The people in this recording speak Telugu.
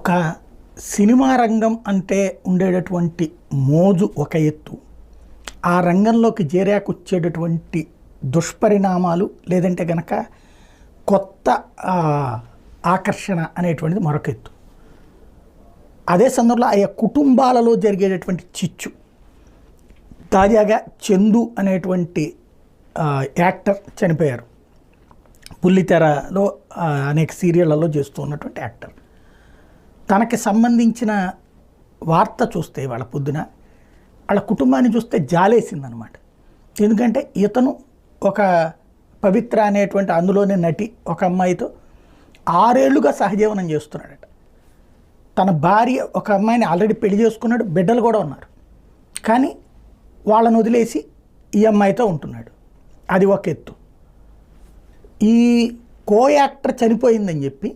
ఒక సినిమా రంగం అంటే ఉండేటటువంటి మోజు ఒక ఎత్తు, ఆ రంగంలోకి చేరాకొచ్చేటటువంటి దుష్పరిణామాలు లేదంటే గనక కొత్త ఆకర్షణ అనేటువంటిది మరొక ఎత్తు. అదే సందర్భంలో ఆయా కుటుంబాలలో జరిగేటటువంటి చిచ్చు. తాజాగా చందు అనేటువంటి యాక్టర్ చనిపోయారు. బుల్లితెరలో అనేక సీరియళ్లలో చేస్తూ ఉన్నటువంటి యాక్టర్. తనకి సంబంధించిన వార్త చూస్తే వాళ్ళ పొద్దున వాళ్ళ కుటుంబాన్ని చూస్తే జాలేసిందనమాట. ఎందుకంటే ఇతను ఒక పవిత్ర అనేటువంటి అందులోనే నటి ఒక అమ్మాయితో 6 ఏళ్లుగా సహజీవనం చేస్తున్నాడట. తన భార్య ఒక అమ్మాయిని ఆల్రెడీ పెళ్లి చేసుకున్నాడు, బిడ్డలు కూడా ఉన్నారు. కానీ వాళ్ళని వదిలేసి ఈ అమ్మాయితో ఉంటున్నాడు. అది ఒక ఎత్తు. ఈ కో యాక్టర్ చనిపోయిందని చెప్పి